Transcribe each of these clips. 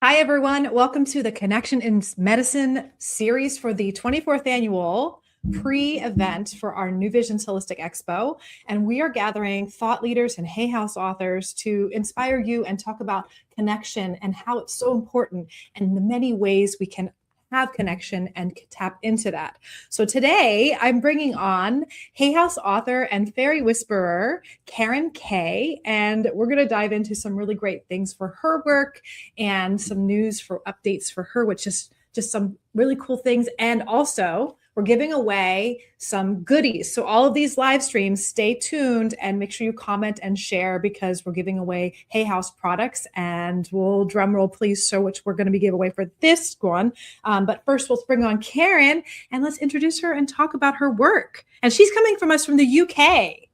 Hi, everyone. Welcome to the Connection in Medicine series for the 24th annual pre-event for our New Visions Holistic Expo. And we are gathering thought leaders and Hay House authors to inspire you and talk about connection and how it's so important and the many ways we can have connection and tap into that. So today I'm bringing on Hay House author and fairy whisperer, Karen Kay, and we're going to dive into some really great things for her work and some news for updates for her, which is just some really cool things. And also, we're giving away some goodies. So all of these live streams, stay tuned and make sure you comment and share because we're giving away Hay House products. And we'll drum roll, please, show which we're going to be giving away for this one. But first, we'll bring on Karen and let's introduce her and talk about her work. And she's coming from us from the UK.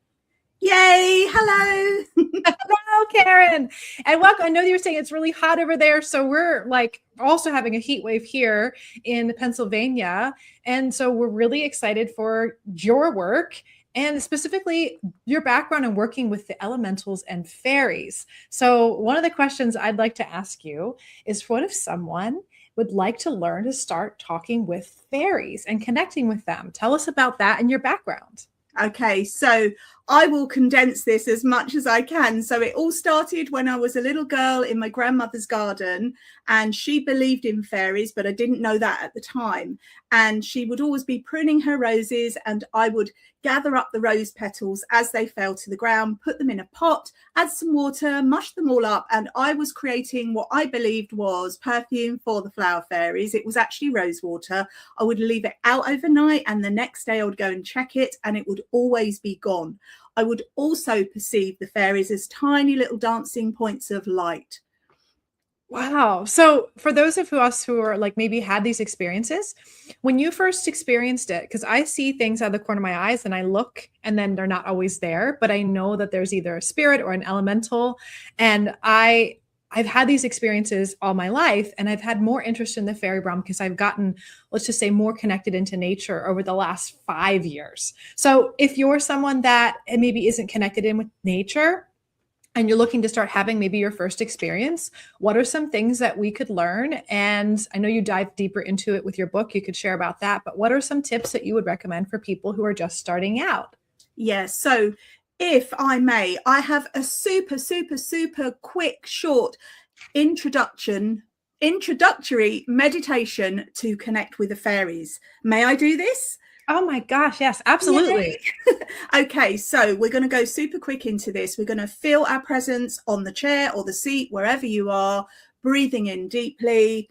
Yay! Hello. Hello, Karen. And welcome. I know you were saying it's really hot over there. So we're like also having a heat wave here in Pennsylvania. And so we're really excited for your work and specifically your background in working with the elementals and fairies. So one of the questions I'd like to ask you is what if someone would like to learn to start talking with fairies and connecting with them? Tell us about that and your background. Okay, so I will condense this as much as I can. So it all started when I was a little girl in my grandmother's garden, and she believed in fairies, but I didn't know that at the time. And she would always be pruning her roses, and I would gather up the rose petals as they fell to the ground, put them in a pot, add some water, mush them all up, and I was creating what I believed was perfume for the flower fairies. It was actually rose water. I would leave it out overnight, and the next day I would go and check it, and it would always be gone. I would also perceive the fairies as tiny little dancing points of light. Wow. So for those of us who are like maybe had these experiences, when you first experienced it, because I see things out of the corner of my eyes and I look and then they're not always there, but I know that there's either a spirit or an elemental. And I've had these experiences all my life, and I've had more interest in the fairy realm because I've gotten, let's just say, more connected into nature over the last 5 years. So if you're someone that maybe isn't connected in with nature, and you're looking to start having maybe your first experience, what are some things that we could learn? And I know you dive deeper into it with your book. You could share about that, but what are some tips that you would recommend for people who are just starting out? Yes. So if I may, I have a super quick, short introductory meditation to connect with the fairies. May I do this? Oh my gosh, yes, absolutely. Okay, so we're going to go super quick into this. We're going to feel our presence on the chair or the seat, wherever you are, breathing in deeply,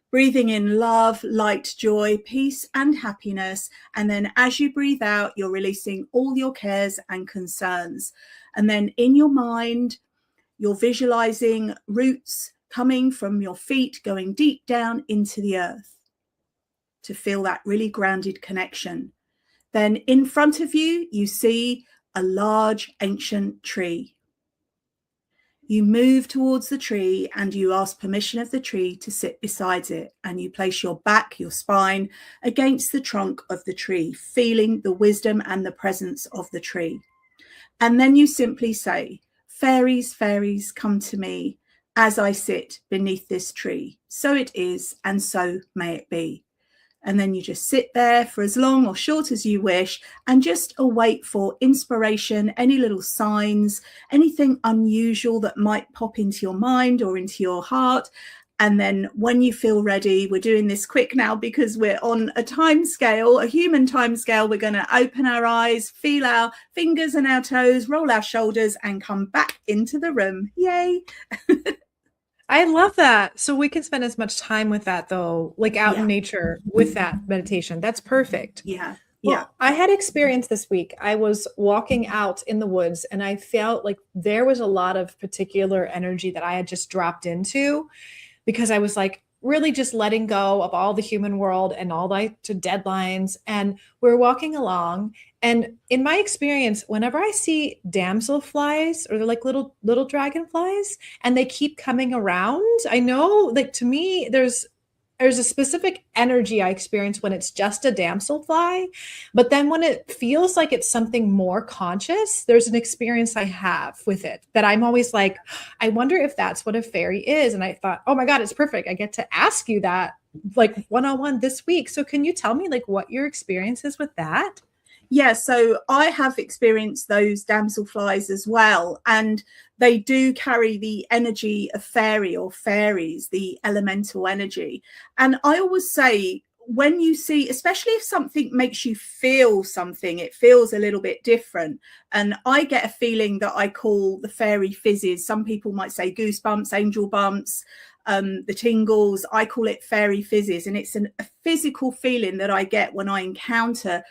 breathing in love, light, joy, peace, and happiness. And then as you breathe out, you're releasing all your cares and concerns. And then in your mind, you're visualizing roots coming from your feet, going deep down into the earth to feel that really grounded connection. Then in front of you, you see a large ancient tree. You move towards the tree and you ask permission of the tree to sit beside it, and you place your back, your spine against the trunk of the tree, feeling the wisdom and the presence of the tree. And then you simply say, "Fairies, fairies, come to me as I sit beneath this tree. So it is, and so may it be." And then you just sit there for as long or short as you wish and just await for inspiration, any little signs, anything unusual that might pop into your mind or into your heart. And then when you feel ready, we're doing this quick now because we're on a time scale, a human time scale. We're going to open our eyes, feel our fingers and our toes, roll our shoulders and come back into the room. Yay. I love that. So we can spend as much time with that though, like out in nature with that meditation. That's perfect. Yeah. Well, I had experience this week. I was walking out in the woods and I felt like there was a lot of particular energy that I had just dropped into because I was like really just letting go of all the human world and all the deadlines. And we're walking along. And in my experience, whenever I see damselflies or they're like little dragonflies and they keep coming around, I know like to me, there's there's a specific energy I experience when it's just a damselfly, but then when it feels like it's something more conscious, there's an experience I have with it that I'm always like, I wonder if that's what a fairy is. And I thought, oh my God, it's perfect. I get to ask you that like one-on-one this week. So can you tell me like what your experience is with that? Yeah, so I have experienced those damselflies as well, and they do carry the energy of fairy or fairies, the elemental energy. And I always say, when you see, especially if something makes you feel something, it feels a little bit different. And I get a feeling that I call the fairy fizzes. Some people might say goosebumps, angel bumps, the tingles. I call it fairy fizzes, and it's a physical feeling that I get when I encounter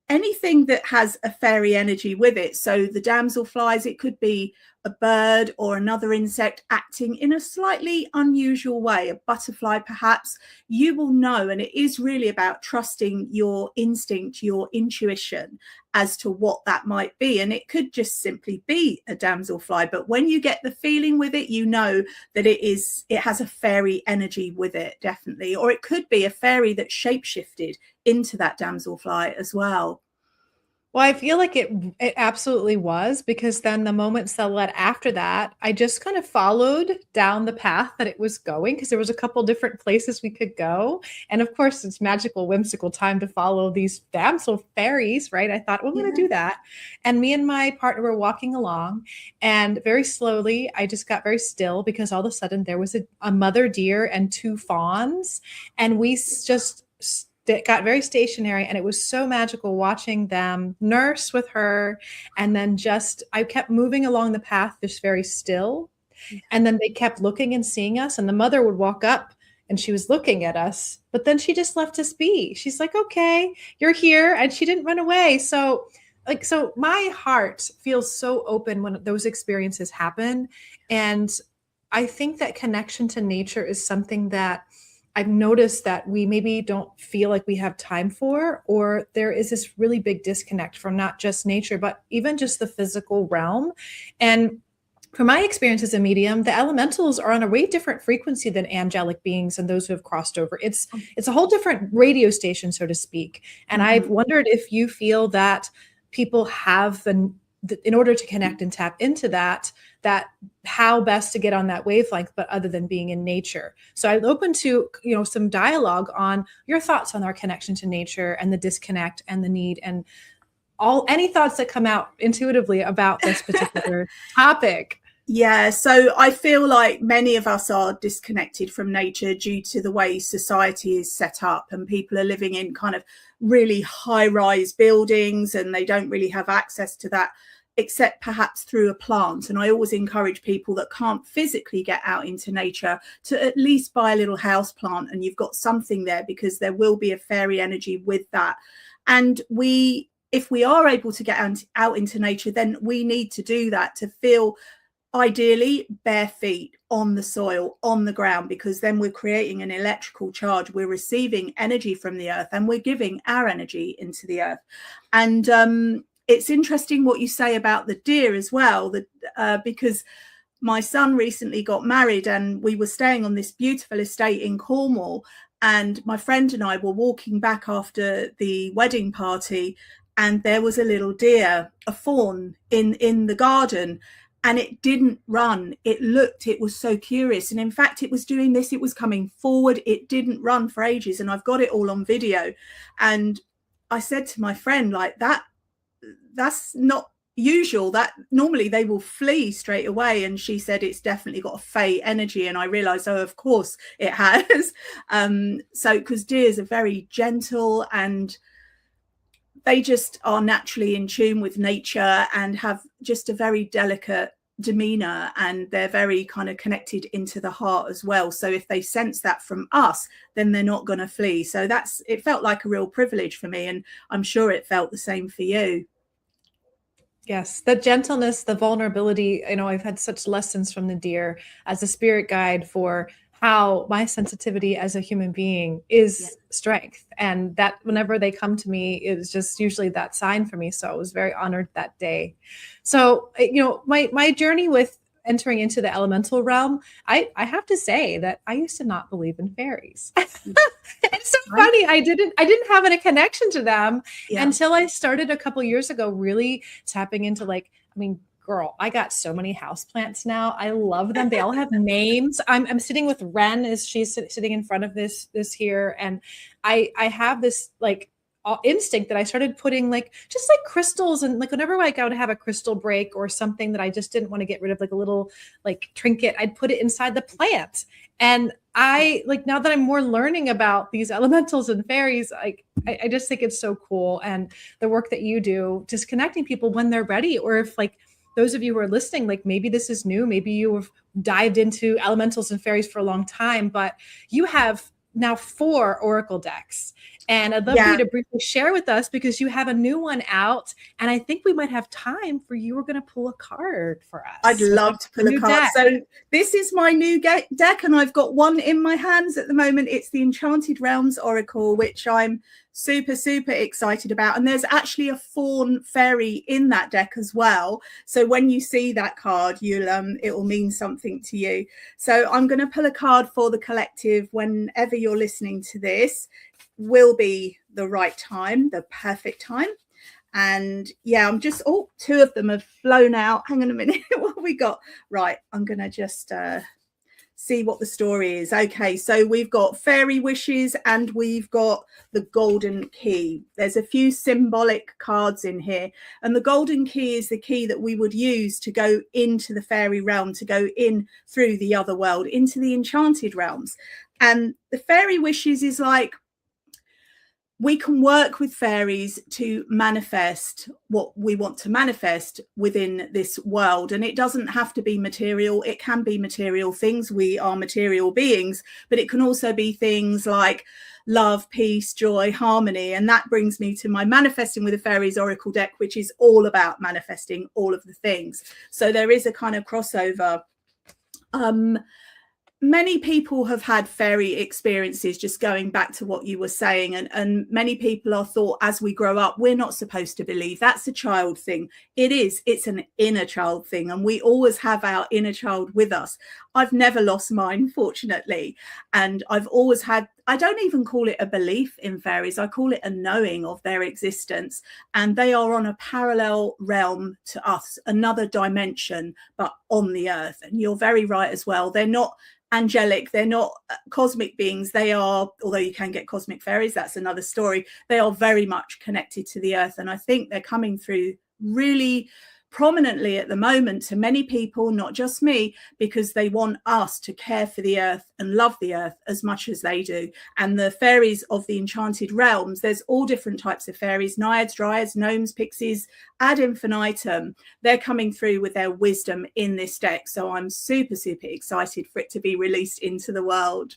anything that has a fairy energy with it. So the damselflies, it could be a bird or another insect acting in a slightly unusual way, a butterfly perhaps. You will know, and it is really about trusting your instinct, your intuition as to what that might be. And it could just simply be a damselfly, but when you get the feeling with it, you know that it has a fairy energy with it, definitely. Or it could be a fairy that shapeshifted into that damselfly as well. Well, I feel like it absolutely was, because then the moments that led after that, I just kind of followed down the path that it was going, because there was a couple different places we could go. And of course, it's magical, whimsical time to follow these damsel fairies, right? I thought, well, I'm going to Yeah. do that. And me and my partner were walking along, and very slowly, I just got very still because all of a sudden there was a mother deer and two fawns, and we just got very stationary, and it was so magical watching them nurse with her. And then just I kept moving along the path just very still, and then they kept looking and seeing us, and the mother would walk up and she was looking at us, but then she just left us be. She's like, okay, you're here, and she didn't run away. So like, so my heart feels so open when those experiences happen. And I think that connection to nature is something that I've noticed that we maybe don't feel like we have time for, or there is this really big disconnect from not just nature, but even just the physical realm. And from my experience as a medium, the elementals are on a way different frequency than angelic beings and those who have crossed over. It's a whole different radio station, so to speak. And I've Mhm. wondered if you feel that people have in order to connect and tap into that how best to get on that wavelength, but other than being in nature. So I'm open to, some dialogue on your thoughts on our connection to nature and the disconnect and the need, and all any thoughts that come out intuitively about this particular topic. Yeah, so I feel like many of us are disconnected from nature due to the way society is set up, and people are living in kind of really high-rise buildings, and they don't really have access to that except perhaps through a plant. And I always encourage people that can't physically get out into nature to at least buy a little house plant, and you've got something there, because there will be a fairy energy with that. And if we are able to get out into nature, then we need to do that to feel ideally bare feet on the soil, on the ground, because then we're creating an electrical charge. We're receiving energy from the earth, and we're giving our energy into the earth. And it's interesting what you say about the deer as well, because my son recently got married, and we were staying on this beautiful estate in Cornwall, and my friend and I were walking back after the wedding party, and there was a little deer, a fawn, in the garden, and it didn't run. It looked, it was so curious, and in fact it was doing this, it was coming forward, it didn't run for ages, and I've got it all on video. And I said to my friend, like, that's not usual, that normally they will flee straight away. And she said it's definitely got a fey energy, and I realized, oh, of course it has. So because deers are very gentle, and they just are naturally in tune with nature and have just a very delicate demeanor, and they're very kind of connected into the heart as well. So if they sense that from us, then they're not going to flee. So it felt like a real privilege for me, and I'm sure it felt the same for you. Yes, the gentleness, the vulnerability. I've had such lessons from the deer as a spirit guide for how my sensitivity as a human being Yeah. is strength. And that whenever they come to me, is just usually that sign for me. So I was very honored that day. So, my journey with entering into the elemental realm, I have to say that I used to not believe in fairies. It's so Right? funny. I didn't have any connection to them Yeah. until I started a couple years ago, really tapping into like, I mean, girl, I got so many houseplants now. I love them. They all have names. I'm sitting with Ren as she's sitting in front of this here. And I have this like instinct that I started putting like just like crystals, and like whenever I go to have a crystal break or something that I just didn't want to get rid of, like a little like trinket, I'd put it inside the plant. And I like, now that I'm more learning about these elementals and fairies, I just think it's so cool. And the work that you do, just connecting people when they're ready, or if like those of you who are listening, like maybe this is new, maybe you have dived into elementals and fairies for a long time, but you have now 4 oracle decks. And I'd love for you Yeah. to briefly share with us, because you have a new one out, and I think we might have time for you. We're going to pull a card for I'd us with love to pull a new card. deck. So this is my new deck, and I've got one in my hands at the moment. It's the Enchanted Realms Oracle, which I'm super, super excited about. And there's actually a fawn fairy in that deck as well. So when you see that card, it will mean something to you. So I'm going to pull a card for the collective. Whenever you're listening to this, will be the right time, the perfect time. And yeah, I'm just, 2 of them have flown out. Hang on a minute. What have we got? Right, I'm gonna just see what the story is. Okay, so we've got fairy wishes and we've got the golden key. There's a few symbolic cards in here, and the golden key is the key that we would use to go into the fairy realm, to go in through the other world into the enchanted realms. And the fairy wishes is like, we can work with fairies to manifest what we want to manifest within this world. And it doesn't have to be material. It can be material things. We are material beings, but it can also be things like love, peace, joy, harmony. And that brings me to my Manifesting with the Fairies Oracle deck, which is all about manifesting all of the things. So there is a kind of crossover. Many people have had fairy experiences, just going back to what you were saying, and many people are thought, as we grow up, we're not supposed to believe. That's a child thing. It's an inner child thing, and we always have our inner child with us. I've never lost mine, fortunately, and I've always had, I don't even call it a belief in fairies, I call it a knowing of their existence, and they are on a parallel realm to us, another dimension, but on the earth. And you're very right as well, they're not angelic, they're not cosmic beings. They are, although you can get cosmic fairies, that's another story, they are very much connected to the earth. And I think they're coming through really prominently at the moment to many people, not just me, because they want us to care for the earth and love the earth as much as they do. And the fairies of the enchanted realms, there's all different types of fairies, naiads, dryads, gnomes, pixies, ad infinitum. They're coming through with their wisdom in this deck. So I'm super, super excited for it to be released into the world.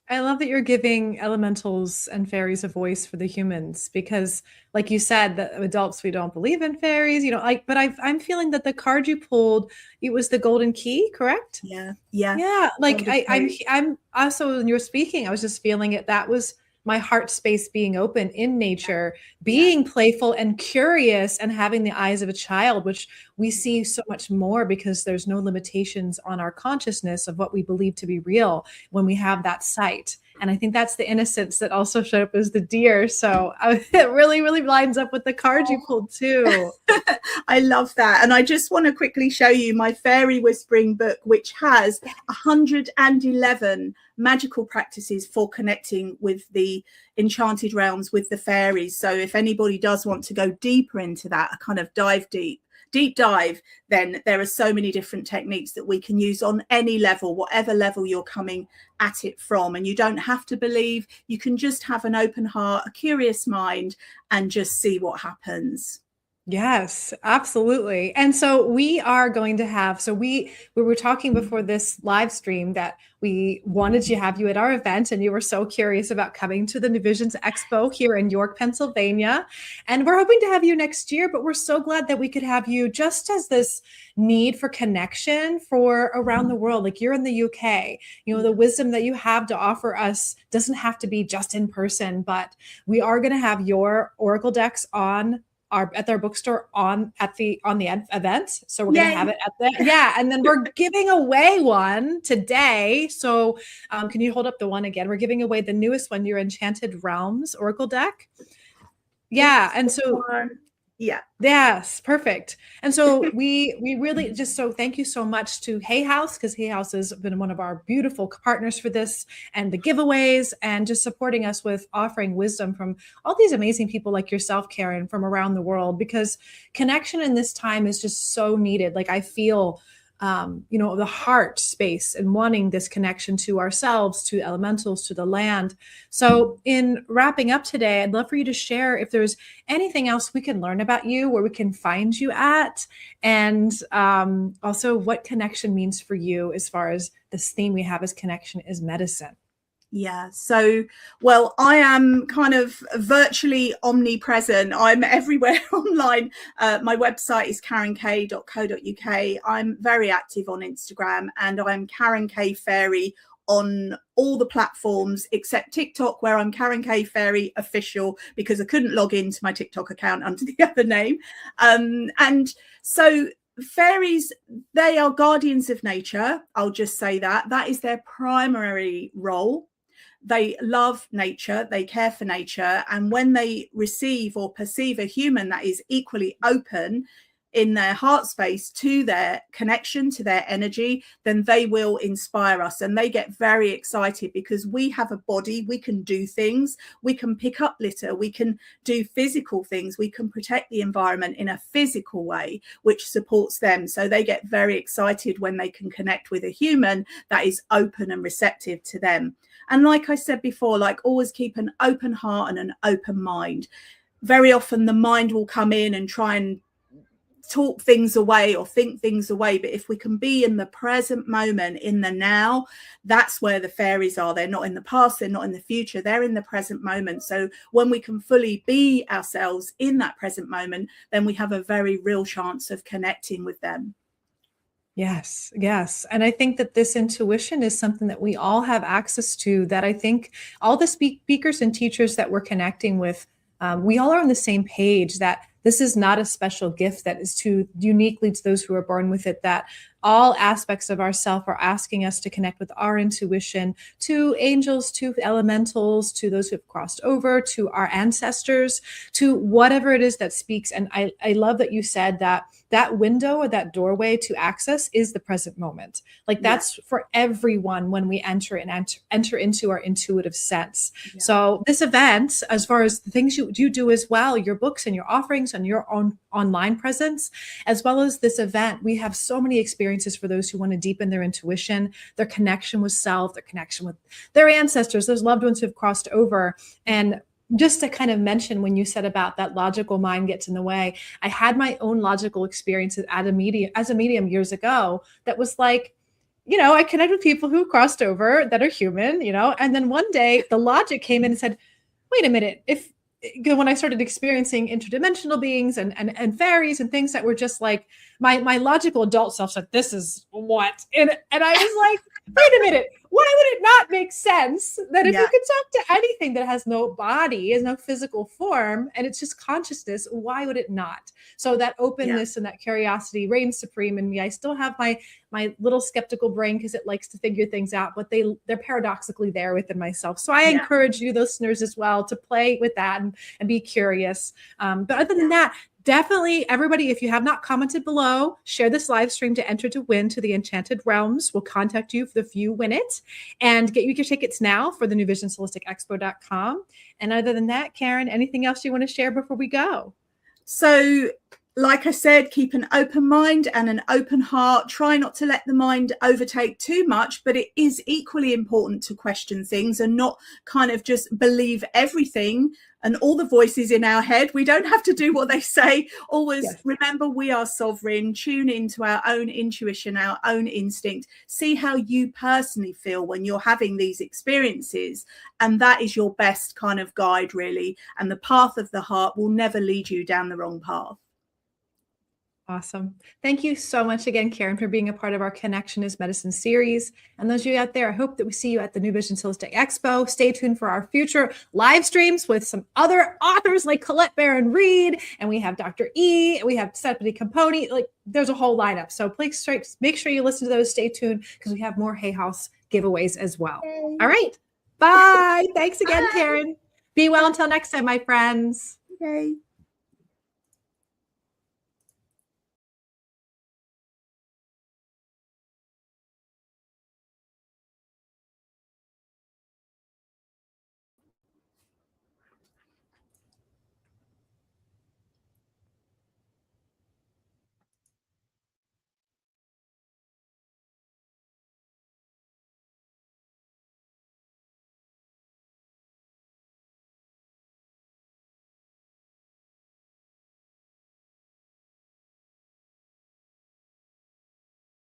I love that you're giving elementals and fairies a voice for the humans, because like you said, the adults, we don't believe in fairies, like, but I'm feeling that the card you pulled, it was the golden key, correct? Yeah. Yeah. Like I'm also, when you were speaking, I was just feeling it. That was my heart space being open in nature, being playful and curious, and having the eyes of a child, which we see so much more because there's no limitations on our consciousness of what we believe to be real when we have that sight. And I think that's the innocence that also showed up as the deer. So it really, really lines up with the card you pulled too. I love that. And I just want to quickly show you my fairy whispering book, which has 111 magical practices for connecting with the enchanted realms, with the fairies. So if anybody does want to go deeper into that, a kind of deep dive, then there are so many different techniques that we can use on any level, whatever level you're coming at it from. And you don't have to believe, you can just have an open heart, a curious mind, and just see what happens. Yes, absolutely. And so we are going to have, so we were talking before this live stream that we wanted to have you at our event, and you were so curious about coming to the New Visions Expo here in York, Pennsylvania. And we're hoping to have you next year, but we're so glad that we could have you just as this need for connection for around the world. Like, you're in the UK, the wisdom that you have to offer us doesn't have to be just in person, but we are going to have your oracle decks on at their bookstore on the event. So we're going to Yay. have it at the, yeah. And then we're giving away one today. So can you hold up the one again? We're giving away the newest one, your Enchanted Realms Oracle deck. Yeah. And so, yeah. Yes, perfect. And so we really just, so thank you so much to Hay House, because Hay House has been one of our beautiful partners for this and the giveaways, and just supporting us with offering wisdom from all these amazing people like yourself, Karen, from around the world, because connection in this time is just so needed. Like I feel the heart space and wanting this connection to ourselves, to elementals, to the land. So in wrapping up today, I'd love for you to share if there's anything else we can learn about you, where we can find you at, and also what connection means for you as far as this theme we have as connection is medicine. Yeah. So, well, I am kind of virtually omnipresent. I'm everywhere online. My website is karenkay.co.uk. I'm very active on Instagram, and I'm Karen K Fairy on all the platforms except TikTok, where I'm Karen K Fairy official, because I couldn't log into my TikTok account under the other name. And so fairies, they are guardians of nature. I'll just say that is their primary role. They love nature, they care for nature, and when they receive or perceive a human that is equally open in their heart space to their connection, to their energy, then they will inspire us, and they get very excited because we have a body, we can do things, we can pick up litter, we can do physical things, we can protect the environment in a physical way, which supports them. So they get very excited when they can connect with a human that is open and receptive to them. And like I said before, like always keep an open heart and an open mind. Very often the mind will come in and try and talk things away or think things away. But if we can be in the present moment, in the now, that's where the fairies are. They're not in the past, they're not in the future, they're in the present moment. So when we can fully be ourselves in that present moment, then we have a very real chance of connecting with them. Yes, yes. And I think that this intuition is something that we all have access to, that I think all the speakers and teachers that we're connecting with, we all are on the same page, that this is not a special gift that is too uniquely to those who are born with it, that all aspects of ourself are asking us to connect with our intuition, to angels, to elementals, to those who have crossed over, to our ancestors, to whatever it is that speaks. And I love that you said that that window or that doorway to access is the present moment. Like that's for everyone when we enter into our intuitive sense. Yeah. So this event, as far as the things you do as well, your books and your offerings and your own online presence, as well as this event, we have so many experiences for those who want to deepen their intuition, their connection with self, their connection with their ancestors, those loved ones who have crossed over. And just to kind of mention, when you said about that logical mind gets in the way, I had my own logical experiences as a medium years ago that was like, I connect with people who crossed over that are human, and then one day the logic came in and said, wait a minute, when I started experiencing interdimensional beings and fairies and things that were just like, my logical adult self said, this is what? And I was like, wait a minute, why would it not make sense that if you could talk to anything that has no body, has no physical form, and it's just consciousness, why would it not? So that openness and that curiosity reigns supreme in me. I still have my little skeptical brain because it likes to figure things out, but they're paradoxically there within myself. So I encourage you listeners as well to play with that and be curious. But other than that, definitely everybody, if you have not commented below, share this live stream to enter to win to the Enchanted Realms. We'll contact you if you win it, and get you your tickets now for the newvisionsholisticsexpo.com. And other than that, Karen, anything else you want to share before we go? So, like I said, keep an open mind and an open heart. Try not to let the mind overtake too much, but it is equally important to question things and not kind of just believe everything and all the voices in our head. We don't have to do what they say. Always remember, we are sovereign. Tune into our own intuition, our own instinct. See how you personally feel when you're having these experiences. And that is your best kind of guide, really. And the path of the heart will never lead you down the wrong path. Awesome. Thank you so much again, Karen, for being a part of our Connection is Medicine series. And those of you out there, I hope that we see you at the New Vision Holistic Expo. Stay tuned for our future live streams with some other authors like Colette Baron Reed, and we have Dr. E, and we have Stephanie Camponi. Like, there's a whole lineup. So please make sure you listen to those. Stay tuned because we have more Hay House giveaways as well. Yay. All right. Bye. Thanks again, Karen. Be well until next time, my friends. Okay.